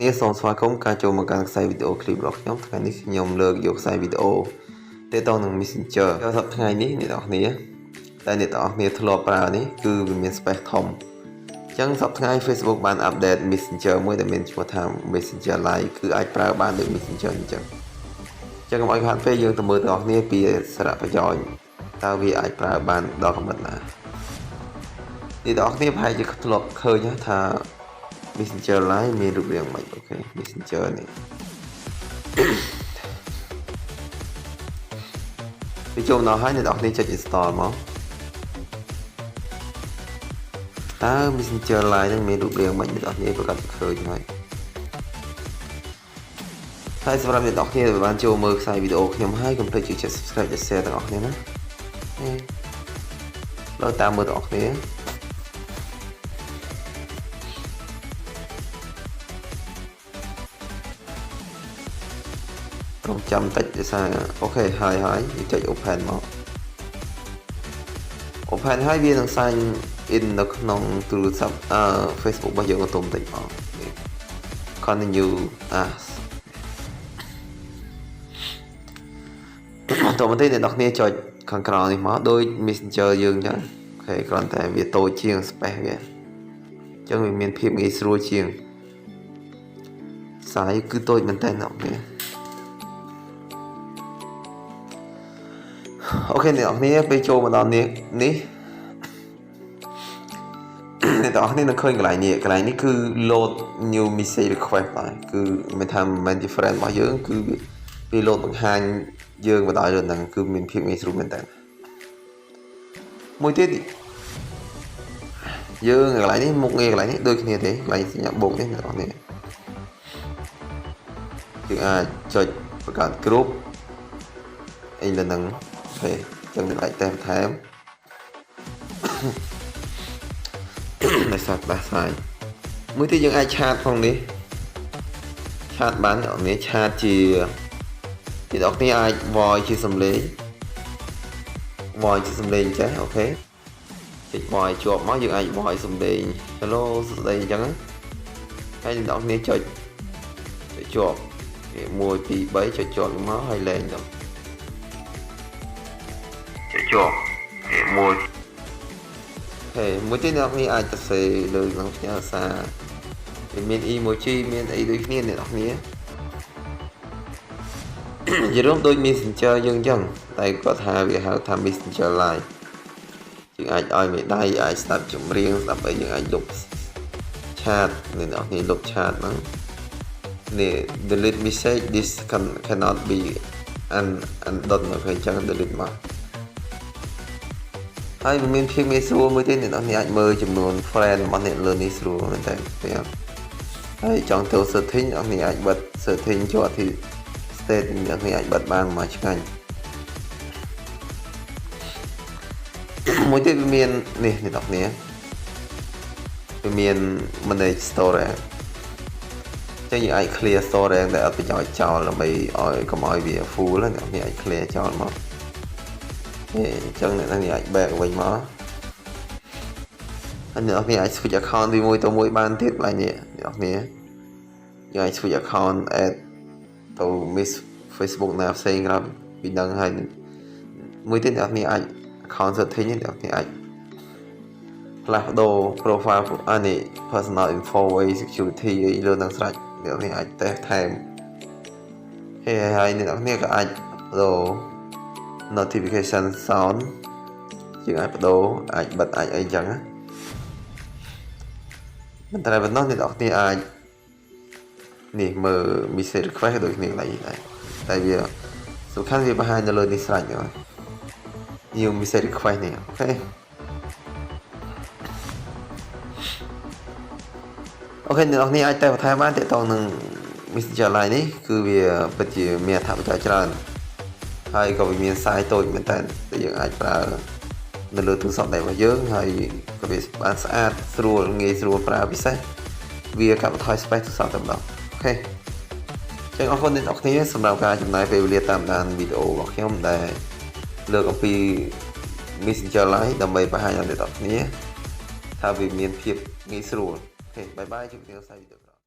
នេះសូមស្វាគមន៍ការចូលមកកាន់ខ្សែវីដេអូឃ្លីបរបស់ខ្ញុំថ្ងៃនេះខ្ញុំលើកយកខ្សែវីដេអូទាក់ទងនឹង Messenger ចូលសប្តាហ៍ថ្ងៃនេះអ្នកនរគ្នាតែអ្នកនរគ្នាធ្លាប់ប្រើនេះគឺវាមាន space ធំអញ្ចឹងសប្តាហ៍ថ្ងៃ Facebook បាន update Messenger មួយដែលមានឈ្មោះថា Messenger Lite គឺអាចប្រើបានដូច Messenger អញ្ចឹងកុំឲ្យខាតពេលយើងទៅមើលទាំងអស់គ្នាពីសារៈប្រយោជន៍តើវាអាចប្រើបានដល់កម្រិតណាអ្នកនរគ្នាប្រហែលជាធ្លាប់ឃើញថា Messenger Lite មានរូបរាងមិនអូខេ Messenger នេះវាចូលដល់ហើយអ្នកនរគ្នាចុច install មកតើ Messenger Lite នឹងមានរូបរាងមិនអ្នកនរគ្នាប្រកាសឃើញហើយហើយសម្រាប់អ្នកនរគ្នាដែលបានចូលមើលខ្សែវីដេអូខ្ញុំហើយកុំភ្លេចចុច subscribe និង share ទាំងអស់គ្នាណាដល់តាមមើលទាំងអស់គ្នារងចាំតិចទេសារអូខេហើយចុច open មក open ហើយវានឹង sign in នៅក្នុងទូរស័ព្ទFacebook របស់យើងទៅបន្តិចមក continue តោះបន្តិចអ្នកនរគ្នាចុចខាងក្រោមនេះមកដូច Messenger យើងអញ្ចឹងអូខេគ្រាន់តែវាតូចជាង space វាអញ្ចឹងវាមានភាពងាយស្រួលជាងសាយគឺតូចមែនតើអ្នកគ្នាអូខេអ្នកនរគ្នាពេលចូលមកដល់នេះអ្នកនរគ្នានឹងឃើញកន្លែងនេះគឺ load new message request ដែរគឺមិនថាមិន different របស់យើងគឺវា load បង្ហាញយើងបដ ாய் រឿងហ្នឹងគឺមានភាពងាយស្រួលមែនតើមួយទៀតយើងកន្លែងនេះមុខងារកន្លែងនេះដូចគ្នាទេកន្លែងសញ្ញាបូកនេះអ្នកនរគ្នាយើងអាចចុចបង្កើត group អីលើហ្នឹងអូខេចឹងនឹងអាចតែបន្ថែមដោយសារផ្ដាសាយមួយទៀតយើងអាចឆាតផងនេះឆាតបានអ្នកនរឆាតជាអ្នកនរគ្នាអាច voice ជាសំឡេងចេះអូខេចុច voice ជាប់មកយើងអាច voice សំឡេង hello សួស្ដីអញ្ចឹងហើយអ្នកនរគ្នាចុចជាប់1 2 3ចុចជាប់មកហើយលេងទៅចុចជាប់មួយទៀតអ្នកនរគ្នាអាចសរសេរលើក្នុងផ្ទៃភាសាវាមាន emoji មានអីដូចគ្នាអ្នកនរគ្នាជារួមដូច Messenger យើងអញ្ចឹងតែគាត់ថាវាហៅថា Messenger Lite យើងអាចឲ្យមេដៃអាចស្ដាប់ចម្រៀងស្ដាប់អីយើងអាចលុបឆាតអ្នកនរគ្នាលុបឆាតហ្នឹងនេះ delete message this cannot be undone អូខេអញ្ចឹង delete មកហើយវាមានភាពងាយស្រួលមួយទៀតអ្នកនរគ្នាអាចមើលចំនួន friend របស់អ្នកលើនេះស្រួលមែនតើហើយចង់ទៅ setting អ្នកនរគ្នាអាចបិទ setting ចូលអធិstate អ្នកនរគ្នាអាចបិទបានមកឆ្ងាញ់មួយទៀតវាមាននេះអ្នកនរគ្នាវាមាន manage storage ចឹងយើងអាច clear storage ដែលអត់ប្រយោជន៍ចោលដើម្បីឲ្យកុំឲ្យវា full អ្នកនរគ្នាអាច clear ចោលមកអញ្ចឹងអ្នកនរគ្នាអាច back វិញមកហើយអ្នកនរគ្នាអាច switch account ពីមួយទៅមួយបានទៀតឡើយនេះអ្នកនរគ្នាយើងអាច switch account add ទៅ Facebook ណាផ្សេងក្រៅពីដឹងហើយមួយទៀតអ្នកនរគ្នាអាច account setting អ្នកនរគ្នាអាចផ្លាស់ប្ដូរ profile នេះ personal info security អីលើនឹងស្រេចអ្នកនរគ្នាអាចតេស្តថែមហើយអ្នកនរគ្នាក៏អាចបដូរ notification sound យើងអាចបដូរអាចបិទអាចអីចឹងណាមិនតែប៉ុណ្ណោះអ្នកនរគ្នាអាចនេះមើល message request ដូចគ្នាឡើយដែរតែវាសំខាន់វាបង្ហាញនៅលើនេះស្រេចហើយ new message request នេះអូខេអ្នកនរគ្នាអាចតែបន្ថែមបានទាក់ទងនឹង Messenger Lite នេះគឺវាពិតជាមានអត្ថប្រយោជន៍ច្រើនហើយក៏វាមានខ្សែតូចមែនតើយើងអាចប្រើនៅលើទូរស័ព្ទដៃរបស់យើងហើយក៏វាបានស្អាតស្រួលងាយស្រួលប្រើពិសេសវាកាត់បន្ថយ space ទូរស័ព្ទតែម្ដងអូខេចឹងអរគុណអ្នកនរគ្នាសម្រាប់ការចំណាយពេលវេលាតាមដានវីដេអូរបស់ខ្ញុំដែលលើកអំពី Messenger Lite ដើម្បីបង្ហាញដល់អ្នកនរគ្នាថាវាមានភាពងាយស្រួលអូខេបាយបាយជួបគ្នានៅខ្សែវីដេអូ